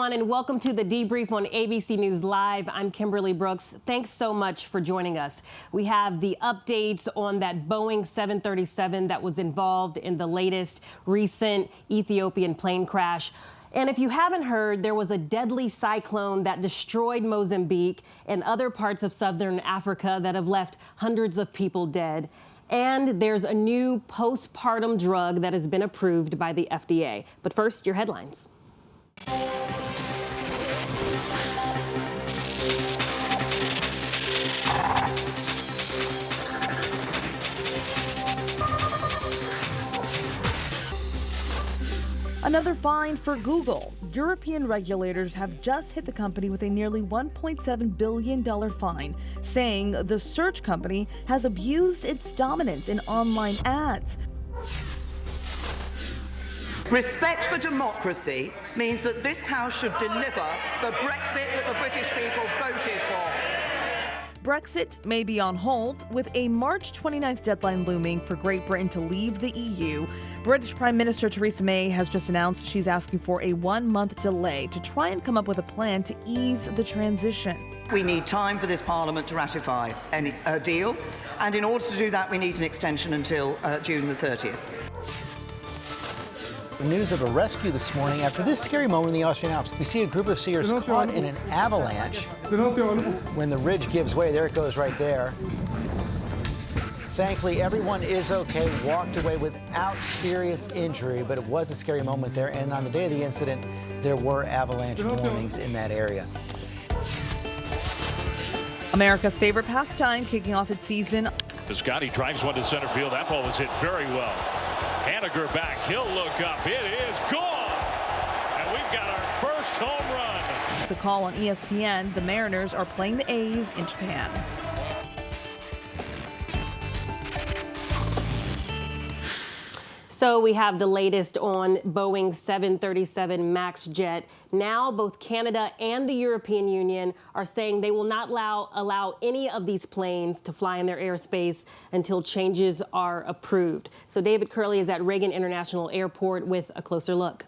everyone, and welcome to the debrief on ABC News Live. I'm Kimberly Brooks. Thanks so much for joining us. We have the updates on that Boeing 737 that was involved in the latest recent Ethiopian plane crash. And if you haven't heard, there was a deadly cyclone that destroyed Mozambique and other parts of southern Africa that have left hundreds of people dead. And there's a new postpartum drug that has been approved by the FDA. But first, your headlines. Another fine for Google. European regulators have just hit the company with a nearly $1.7 billion fine, saying the search company has abused its dominance in online ads. Respect for democracy means that this House should deliver the Brexit that the British people voted for. Brexit may be on hold, with a March 29th deadline looming for Great Britain to leave the EU. British Prime Minister Theresa May has just announced she's asking for a 1-month delay to try and come up with a plan to ease the transition. We need time for this Parliament to ratify a deal, and in order to do that, we need an extension until June the 30th. News of a rescue this morning after this scary moment in the Austrian Alps. We see a group of skiers caught in an avalanche. When the ridge gives way, there it goes right there. Thankfully, everyone is okay, walked away without serious injury, but it was a scary moment there. And on the day of the incident, there were avalanche warnings in that area. America's favorite pastime kicking off its season. Piscotti drives one to center field. That ball was hit very well. Haniger back, he'll look up, it is gone! And we've got our first home run. The call on ESPN, the Mariners are playing the A's in Japan. So we have the latest on Boeing 737 MAX jet. Now both Canada and the European Union are saying they will not allow any of these planes to fly in their airspace until changes are approved. So David Curley is at Reagan International Airport with a closer look.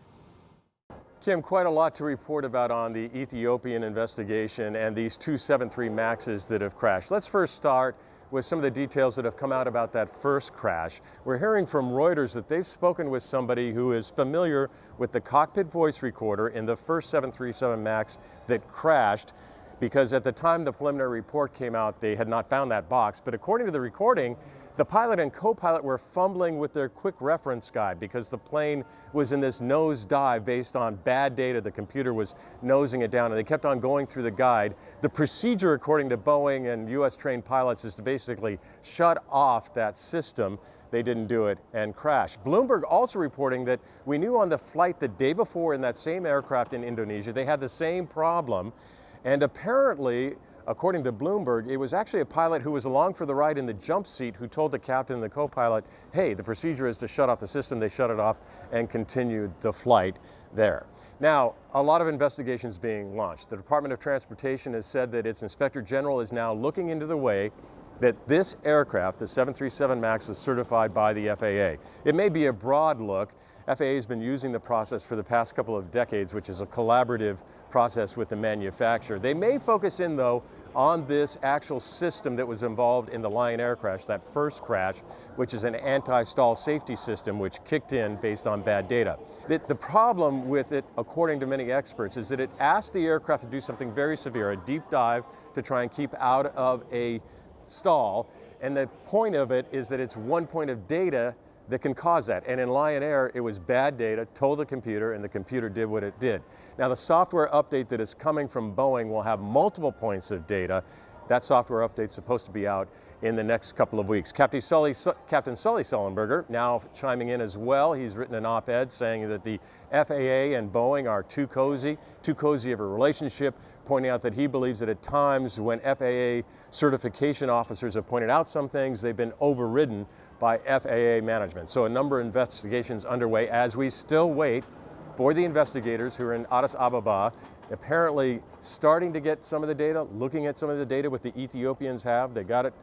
Kim, quite a lot to report about on the Ethiopian investigation and these two 73 MAXs that have crashed. Let's first start with some of the details that have come out about that first crash. We're hearing from Reuters that they've spoken with somebody who is familiar with the cockpit voice recorder in the first 737 MAX that crashed, because at the time the preliminary report came out, they had not found that box. But according to the recording, the pilot and co-pilot were fumbling with their quick reference guide because the plane was in this nose dive based on bad data. The computer was nosing it down, and they kept on going through the guide. The procedure, according to Boeing and U.S. trained pilots, is to basically shut off that system. They didn't do it and crashed. Bloomberg also reporting that we knew on the flight the day before in that same aircraft in Indonesia, they had the same problem. And apparently, according to Bloomberg, it was actually a pilot who was along for the ride in the jump seat who told the captain and the co-pilot, hey, the procedure is to shut off the system. They shut it off and continued the flight there. Now, a lot of investigations being launched. The Department of Transportation has said that its Inspector General is now looking into the way that this aircraft, the 737 MAX, was certified by the FAA. It may be a broad look. FAA has been using the process for the past couple of decades, which is a collaborative process with the manufacturer. They may focus in, though, on this actual system that was involved in the Lion Air crash, that first crash, which is an anti-stall safety system which kicked in based on bad data. The problem with it, according to many experts, is that it asked the aircraft to do something very severe, a deep dive to try and keep out of a stall, and the point of it is that it's one point of data that can cause that. And in Lion Air, it was bad data, told the computer, and the computer did what it did. Now, the software update that is coming from Boeing will have multiple points of data. That software update is supposed to be out in the next couple of weeks. Captain Sully Sullenberger now chiming in as well. He's written an op-ed saying that the FAA and Boeing are too cozy of a relationship, pointing out that he believes that at times when FAA certification officers have pointed out some things, they've been overridden by FAA management. So a number of investigations underway as we still wait for the investigators who are in Addis Ababa, apparently starting to get some of the data, looking at some of the data what the Ethiopians have. They got it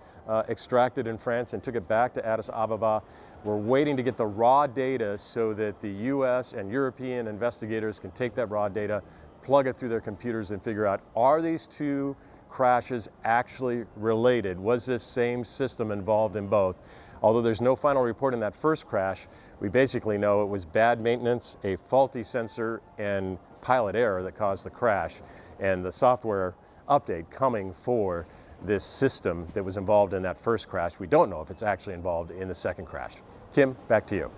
extracted in France and took it back to Addis Ababa. We're waiting to get the raw data so that the U.S. and European investigators can take that raw data, plug it through their computers and figure out, are these two crashes actually related? Was this same system involved in both? Although there's no final report in that first crash, we basically know it was bad maintenance, a faulty sensor, and pilot error that caused the crash, and the software update coming for this system that was involved in that first crash. We don't know if it's actually involved in the second crash. Kim, back to you.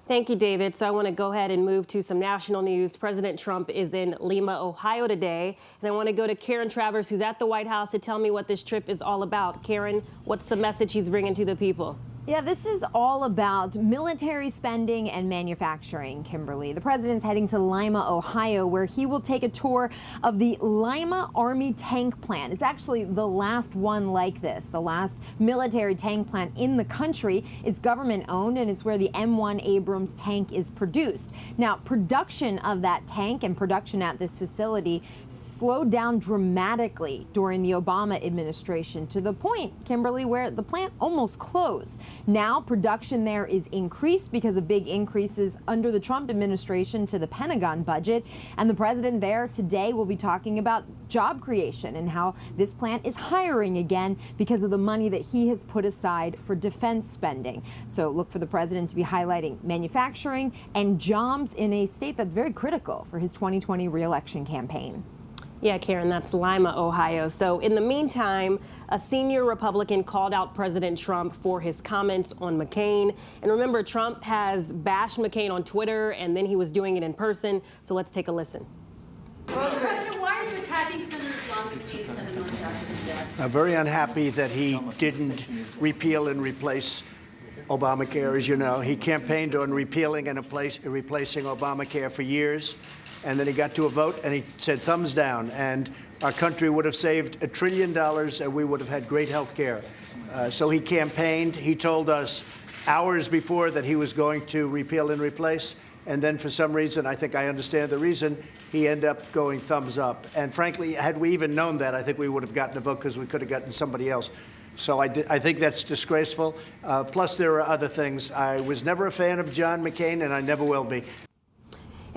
Thank you, David. So I want to go ahead and move to some national news. President Trump is in Lima, Ohio today, and I want to go to Karen Travers, who's at the White House, to tell me what this trip is all about. Karen, what's the message he's bringing to the people? Yeah, this is all about military spending and manufacturing, Kimberly. The president's heading to Lima, Ohio, where he will take a tour of the Lima Army tank plant. It's actually the last one like this, the last military tank plant in the country. It's government owned, and it's where the M1 Abrams tank is produced. Now, production of that tank and production at this facility slowed down dramatically during the Obama administration, to the point, Kimberly, where the plant almost closed. Now production there is increased because of big increases under the Trump administration to the Pentagon budget. And the president there today will be talking about job creation and how this plant is hiring again because of the money that he has put aside for defense spending. So look for the president to be highlighting manufacturing and jobs in a state that's very critical for his 2020 re-election campaign. Yeah, Karen, that's Lima, Ohio. So in the meantime, a senior Republican called out President Trump for his comments on McCain. And remember, Trump has bashed McCain on Twitter, and then he was doing it in person. So let's take a listen. President, why are you attacking Senator John McCain 7 months after his death? I'm very unhappy that he didn't repeal and replace Obamacare. As you know, he campaigned on repealing and replacing Obamacare for years. And then he got to a vote and he said thumbs down, and our country would have saved $1 trillion and we would have had great health care. So he campaigned. He told us hours before that he was going to repeal and replace. And then for some reason, I think I understand the reason, he ended up going thumbs up. And frankly, had we even known that, I think we would have gotten a vote because we could have gotten somebody else. So I think that's disgraceful. Plus, there are other things. I was never a fan of John McCain, and I never will be.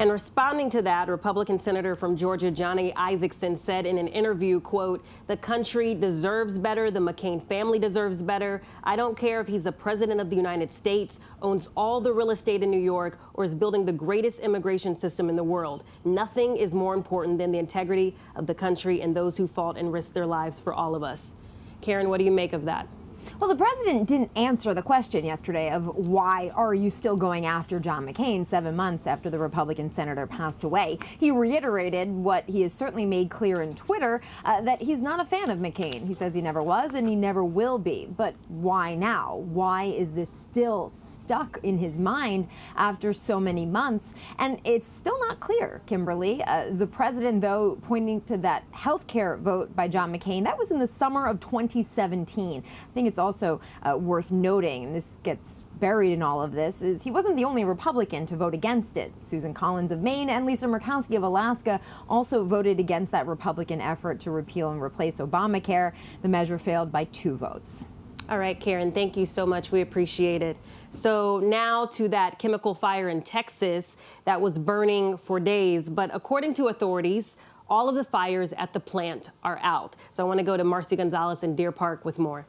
And responding to that, Republican Senator from Georgia, Johnny Isakson, said in an interview, quote, "The country deserves better. The McCain family deserves better. I don't care if he's the president of the United States, owns all the real estate in New York, or is building the greatest immigration system in the world. Nothing is more important than the integrity of the country and those who fought and risked their lives for all of us." Karen, what do you make of that? Well, the president didn't answer the question yesterday of why are you still going after John McCain 7 months after the Republican senator passed away. He reiterated what he has certainly made clear in Twitter, that he's not a fan of McCain. He says he never was and he never will be. But why now? Why is this still stuck in his mind after so many months? And it's still not clear, Kimberly. The president, though, pointing to that health care vote by John McCain, that was in the summer of 2017. I think it's also worth noting, and this gets buried in all of this, is he wasn't the only Republican to vote against it. Susan Collins of Maine and Lisa Murkowski of Alaska also voted against that Republican effort to repeal and replace Obamacare. The measure failed by 2 votes. All right, Karen, thank you so much. We appreciate it. So now to that chemical fire in Texas that was burning for days. But according to authorities, all of the fires at the plant are out. So I want to go to Marcy Gonzalez in Deer Park with more.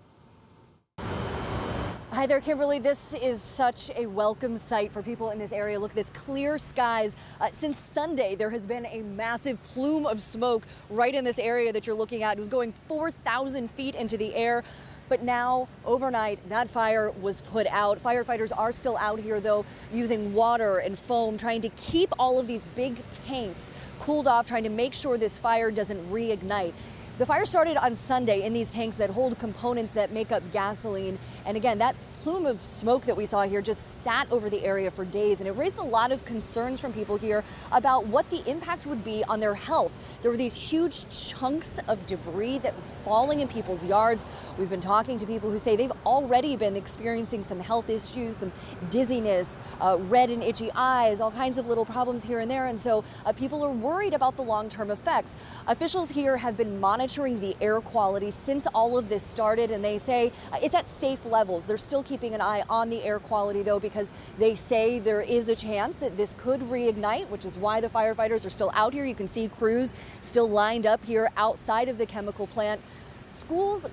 Hi there, Kimberly. This is such a welcome sight for people in this area. Look at this, clear skies. Since Sunday, there has been a massive plume of smoke right in this area that you're looking at. It was going 4,000 feet into the air. But now, overnight, that fire was put out. Firefighters are still out here, though, using water and foam, trying to keep all of these big tanks cooled off, trying to make sure this fire doesn't reignite. The fire started on Sunday in these tanks that hold components that make up gasoline. And again, that plume of smoke that we saw here just sat over the area for days, and it raised a lot of concerns from people here about what the impact would be on their health. There were these huge chunks of debris that was falling in people's yards. We've been talking to people who say they've already been experiencing some health issues, some dizziness, red and itchy eyes, all kinds of little problems here and there. And so people are worried about the long-term effects. Officials here have been monitoring the air quality since all of this started, and they say it's at safe levels. They're still keeping an eye on the air quality, though, because they say there is a chance that this could reignite, which is why the firefighters are still out here. You can see crews still lined up here outside of the chemical plant. Schools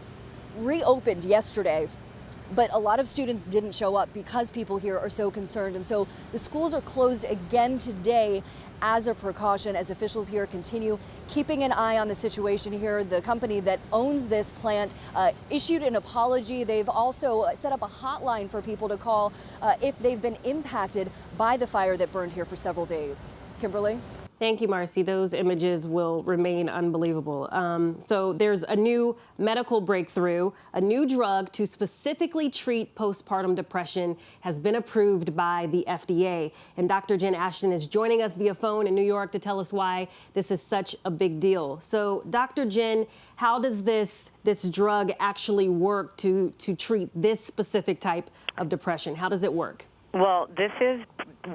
reopened yesterday, but a lot of students didn't show up because people here are so concerned. And so the schools are closed again today as a precaution, as officials here continue keeping an eye on the situation here. The company that owns this plant issued an apology. They've also set up a hotline for people to call if they've been impacted by the fire that burned here for several days. Kimberly? Thank you, Marcy. Those images will remain unbelievable. So there's a new medical breakthrough. A new drug to specifically treat postpartum depression has been approved by the FDA. And Dr. Jen Ashton is joining us via phone in New York to tell us why this is such a big deal. So, Dr. Jen, how does this drug actually work to treat this specific type of depression? How does it work? Well, this is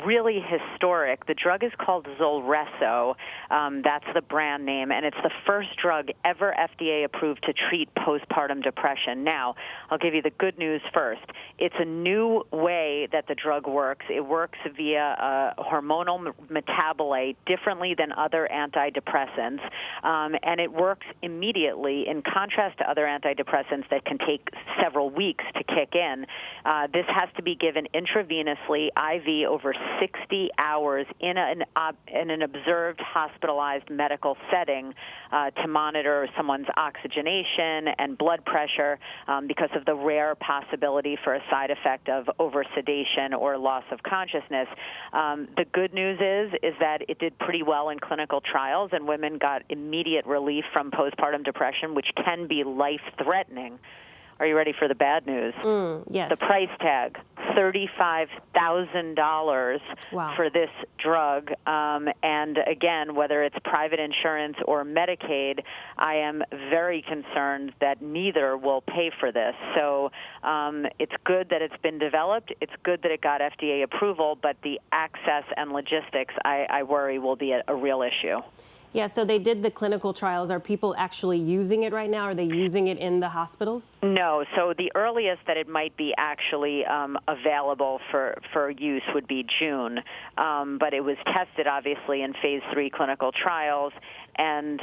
really historic. The drug is called Zulresso. That's the brand name, and it's the first drug ever FDA approved to treat postpartum depression. Now, I'll give you the good news first. It's a new way that the drug works. It works via a hormonal metabolite differently than other antidepressants, and it works immediately in contrast to other antidepressants that can take several weeks to kick in. This has to be given intravenously, IV, over 60 hours in an observed hospitalized medical setting to monitor someone's oxygenation and blood pressure because of the rare possibility for a side effect of oversedation or loss of consciousness. The good news is that it did pretty well in clinical trials, and women got immediate relief from postpartum depression, which can be life-threatening. Are you ready for the bad news? Yes. The price tag, $35,000 for this drug. And again, whether it's private insurance or Medicaid, I am very concerned that neither will pay for this. So it's good that it's been developed. It's good that it got FDA approval, but the access and logistics, I worry, will be a real issue. Yeah, so they did the clinical trials. Are people actually using it right now? Are they using it in the hospitals? No. So the earliest that it might be actually available for use would be June. But it was tested, obviously, in phase 3 clinical trials. And,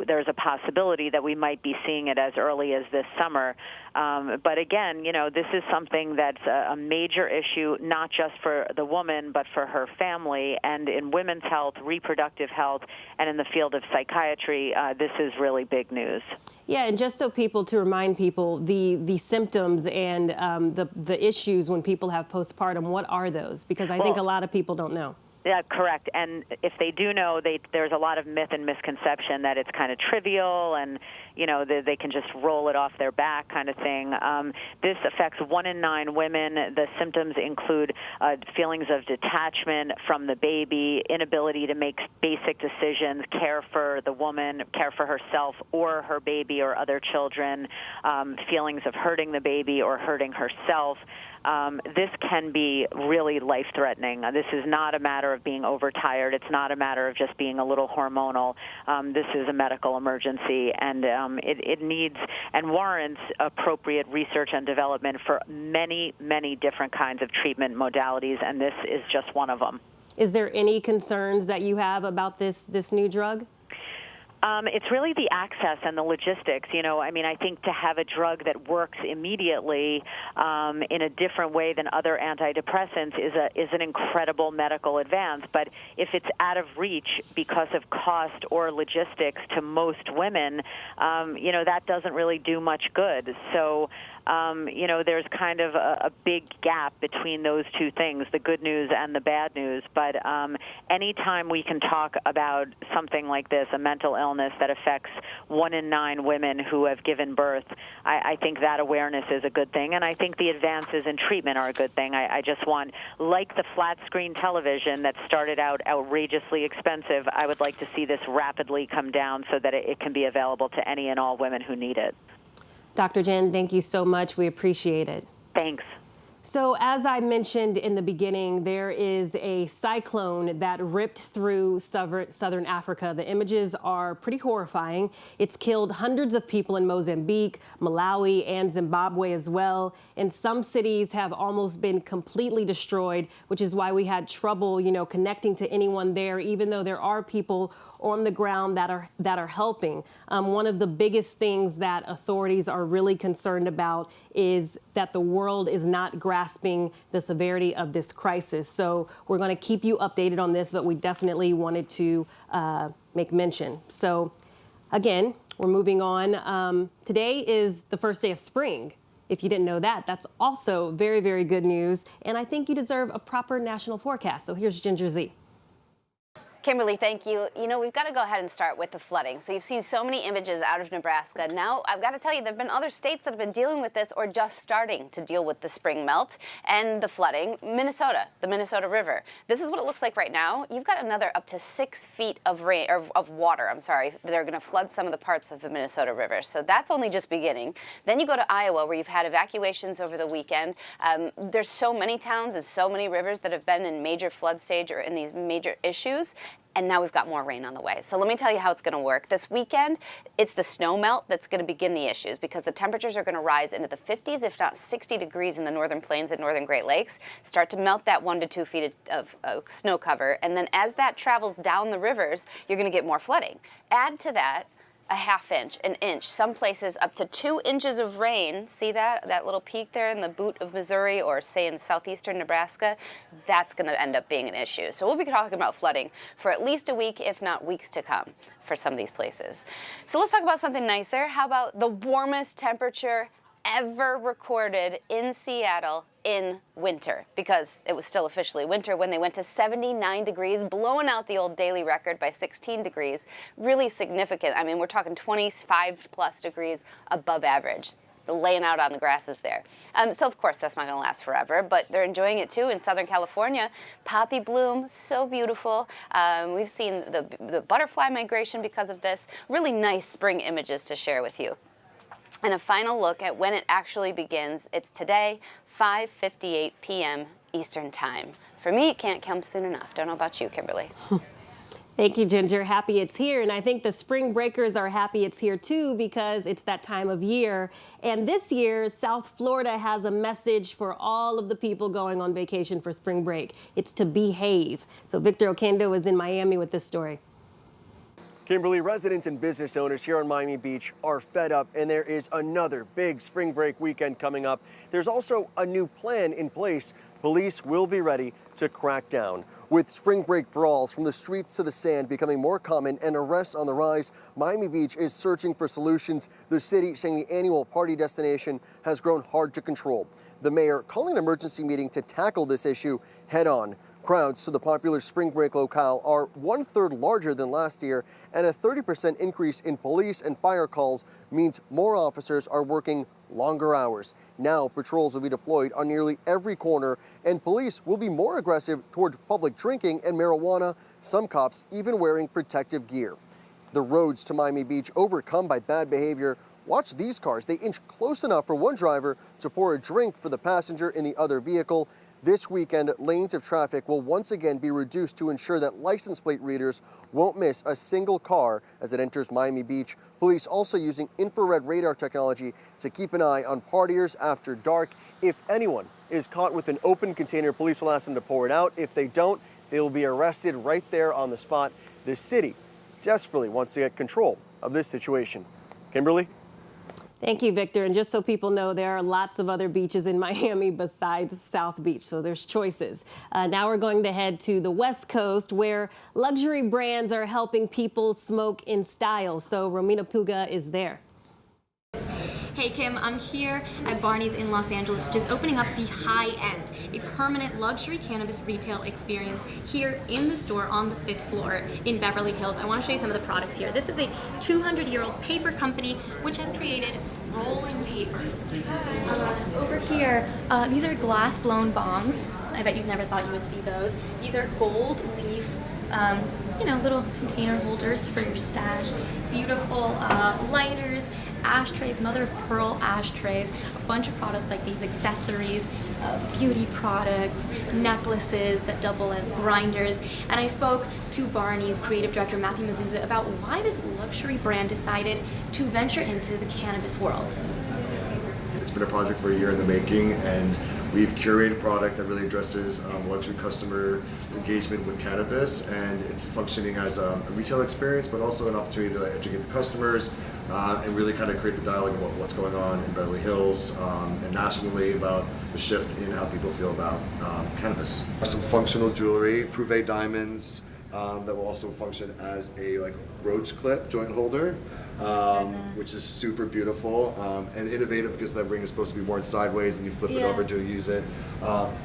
there's a possibility that we might be seeing it as early as this summer. But again, this is something that's a major issue, not just for the woman, but for her family. And in women's health, reproductive health, and in the field of psychiatry, this is really big news. Yeah, and just so to remind people, the symptoms and the issues when people have postpartum, what are those? Because I think a lot of people don't know. Yeah, correct. And if they do know, there's a lot of myth and misconception that it's kind of trivial and, they can just roll it off their back kind of thing. This affects 1 in 9 women. The symptoms include feelings of detachment from the baby, inability to make basic decisions, care for the woman, care for herself or her baby or other children, feelings of hurting the baby or hurting herself. This can be really life-threatening. This is not a matter of being overtired. It's not a matter of just being a little hormonal. This is a medical emergency, and it needs and warrants appropriate research and development for many, many different kinds of treatment modalities, and this is just one of them. Is there any concerns that you have about this new drug? It's really the access and the logistics. I think to have a drug that works immediately in a different way than other antidepressants is an incredible medical advance. But if it's out of reach because of cost or logistics to most women, that doesn't really do much good. So, there's kind of a big gap between those two things, the good news and the bad news. But anytime we can talk about something like this, a mental illness that affects 1 in 9 women who have given birth, I think that awareness is a good thing. And I think the advances in treatment are a good thing. I just want, like the flat screen television that started out outrageously expensive, I would like to see this rapidly come down so that it can be available to any and all women who need it. Dr. Jen, thank you so much. We appreciate it. Thanks. So as I mentioned in the beginning, there is a cyclone that ripped through southern Africa. The images are pretty horrifying. It's killed hundreds of people in Mozambique, Malawi, and Zimbabwe as well. And some cities have almost been completely destroyed, which is why we had trouble, connecting to anyone there, even though there are people on the ground that are helping. One of the biggest things that authorities are really concerned about is that the world is not grasping the severity of this crisis. So we're going to keep you updated on this, but we definitely wanted to make mention. So again, we're moving on. Today is the first day of spring. If you didn't know that, that's also very, very good news. And I think you deserve a proper national forecast. So here's Ginger Z. Kimberly, thank you. We've got to go ahead and start with the flooding. So you've seen so many images out of Nebraska. Now, I've got to tell you, there have been other states that have been dealing with this or just starting to deal with the spring melt and the flooding. Minnesota, the Minnesota River. This is what it looks like right now. You've got another up to 6 feet of rain, or of water, that are going to flood some of the parts of the Minnesota River. So that's only just beginning. Then you go to Iowa, where you've had evacuations over the weekend. There's so many towns and so many rivers that have been in major flood stage or in these major issues. And now we've got more rain on the way. So let me tell you how it's going to work. This weekend, it's the snow melt that's going to begin the issues, because the temperatures are going to rise into the 50s, if not 60 degrees in the northern plains and northern Great Lakes, start to melt that 1 to 2 feet of snow cover. And then as that travels down the rivers, you're going to get more flooding. Add to that a ½ inch, an inch, some places up to 2 inches of rain. See that little peak there in the boot of Missouri, or say in southeastern Nebraska? That's going to end up being an issue. So we'll be talking about flooding for at least a week, if not weeks to come, for some of these places. So let's talk about something nicer. How about the warmest temperature ever recorded in Seattle in winter, because it was still officially winter when they went to 79 degrees, blowing out the old daily record by 16 degrees. Really significant. I mean, we're talking 25 plus degrees above average, laying out on the grasses there. So of course that's not going to last forever, but they're enjoying it too in Southern California. Poppy bloom, so beautiful. We've seen the butterfly migration because of this. Really nice spring images to share with you. And a final look at when it actually begins. It's today, 5:58 p.m. Eastern Time. For me, it can't come soon enough. Don't know about you, Kimberly. Thank you, Ginger. Happy it's here. And I think the spring breakers are happy it's here too, because it's that time of year. And this year, South Florida has a message for all of the people going on vacation for spring break. It's to behave. So Victor Oquendo is in Miami with this story. Kimberly, residents and business owners here on Miami Beach are fed up, and there is another big spring break weekend coming up. There's also a new plan in place. Police will be ready to crack down. With spring break brawls from the streets to the sand becoming more common and arrests on the rise, Miami Beach is searching for solutions. The city saying the annual party destination has grown hard to control. The mayor calling an emergency meeting to tackle this issue head on. Crowds to the popular spring break locale are 1/3 larger than last year, and a 30% increase in police and fire calls means more officers are working longer hours. Now patrols will be deployed on nearly every corner, and police will be more aggressive toward public drinking and marijuana, some cops even wearing protective gear. The roads to Miami Beach overcome by bad behavior. Watch these cars. They inch close enough for one driver to pour a drink for the passenger in the other vehicle. This weekend, lanes of traffic will once again be reduced to ensure that license plate readers won't miss a single car as it enters Miami Beach. Police also using infrared radar technology to keep an eye on partiers after dark. If anyone is caught with an open container, police will ask them to pour it out. If they don't, they will be arrested right there on the spot. The city desperately wants to get control of this situation. Kimberly? Thank you, Victor. And just so people know, there are lots of other beaches in Miami besides South Beach, so there's choices. Now we're going to head to the West Coast, where luxury brands are helping people smoke in style. So Romina Puga is there. Hey Kim, I'm here at Barneys in Los Angeles, which is opening up the high end, a permanent luxury cannabis retail experience here in the store on the 5th floor in Beverly Hills. I want to show you some of the products here. This is a 200-year-old paper company which has created rolling papers. Over here, these are glass blown bongs. I bet you never thought you would see those. These are gold leaf, little container holders for your stash. Beautiful lighters. ashtrays, mother of pearl ashtrays, a bunch of products like these, accessories, beauty products, necklaces that double as grinders. And I spoke to Barneys creative director Matthew Mezuzah about why this luxury brand decided to venture into the cannabis world. It's been a project for a year in the making, and we've curated a product that really addresses luxury customer engagement with cannabis, and it's functioning as a retail experience, but also an opportunity to educate the customers and really kind of create the dialogue about what's going on in Beverly Hills and nationally about the shift in how people feel about cannabis. Some functional jewelry, Prouvé diamonds that will also function as a roach clip joint holder. Which is super beautiful and innovative because that ring is supposed to be worn sideways and you flip it over to use it.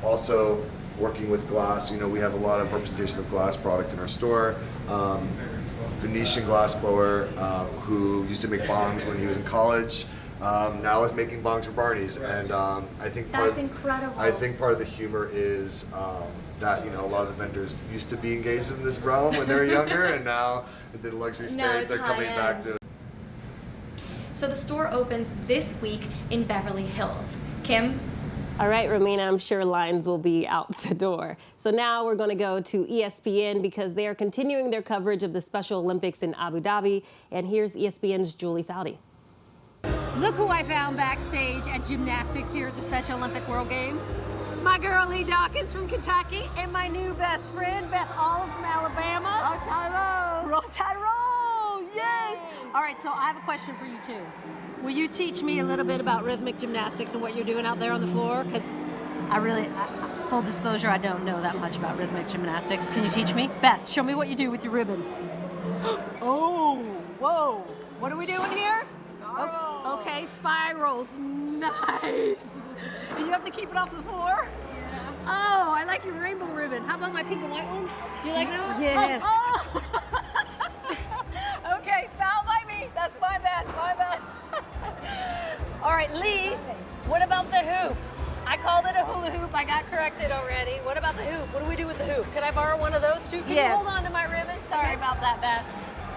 Also working with glass, we have a lot of representation of glass product in our store. Venetian glass blower who used to make bongs when he was in college, now is making bongs for Barneys, and I think incredible. I think part of the humor is that a lot of the vendors used to be engaged in this realm when they were younger, and now in the luxury space they're coming back to. So the store opens this week in Beverly Hills. Kim? All right, Romina, I'm sure lines will be out the door. So now we're going to go to ESPN because they are continuing their coverage of the Special Olympics in Abu Dhabi. And here's ESPN's Julie Foudy. Look who I found backstage at gymnastics here at the Special Olympic World Games. My girl Lee Dawkins from Kentucky and my new best friend Beth Olive from Alabama. Roll Tyrone! Yes! All right, so I have a question for you two. Will you teach me a little bit about rhythmic gymnastics and what you're doing out there on the floor? Because full disclosure, I don't know that much about rhythmic gymnastics. Can you teach me? Beth, show me what you do with your ribbon. Oh, whoa. What are we doing here? Oh, okay, spirals. Nice. And you have to keep it off the floor? Yeah. Oh, I like your rainbow ribbon. How about my pink and white one? Do you like that one? Yes. Oh. Okay, foul by me. That's my bad, All right, Lee, what about the hoop? I called it a hula hoop. I got corrected already. What about the hoop? What do we do with the hoop? Can I borrow one of those too? Can you hold on to my ribbon? Sorry about that, Beth.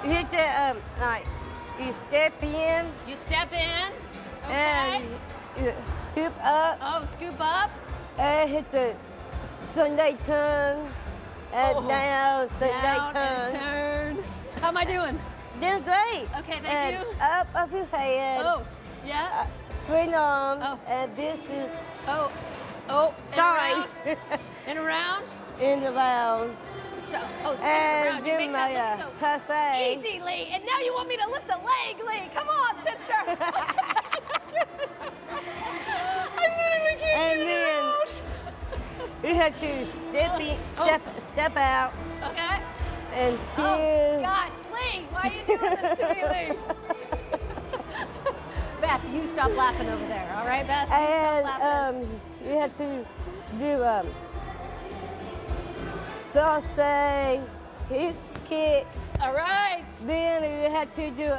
You hit the, you step in. You step in. Okay. And you scoop up. Oh, scoop up. And hit the Sunday turn. And down, Sunday turn. And turn. How am I doing? Doing great. Okay, thank you. Up your head. Oh, yeah. Swing arms. Oh. And this is. Oh, and sorry. around. And around. In the round. Spin around. You make that look so passe. easy, Lee. And now you want me to lift a leg, Lee. Come on, sister. I literally can't get it out. You have to step out. Okay. And oh gosh, Lee, why are you doing this to me, Lee? Beth, you stop laughing over there, all right, Beth? You stop laughing. You have to do sauce, hips kick. All right. Then you have to do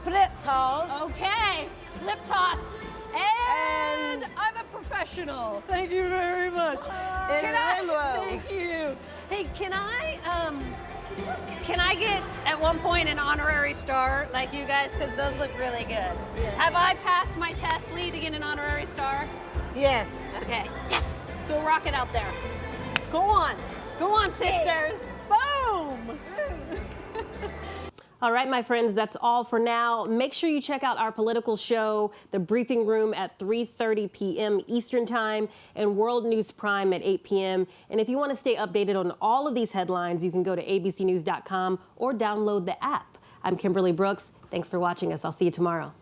flip toss. Okay, flip toss. And I'm a professional. Thank you very much. Thank you. Hey, can I get at one point an honorary star like you guys? Because those look really good. Yeah. Have I passed my test, Lee, to get an honorary star? Yes. Okay. Yes. Go rock it out there. Go on. Go on, sisters. Boom. All right, my friends, that's all for now. Make sure you check out our political show, The Briefing Room, at 3:30 p.m. Eastern Time and World News Prime at 8 p.m. And if you want to stay updated on all of these headlines, you can go to abcnews.com or download the app. I'm Kimberly Brooks. Thanks for watching us. I'll see you tomorrow.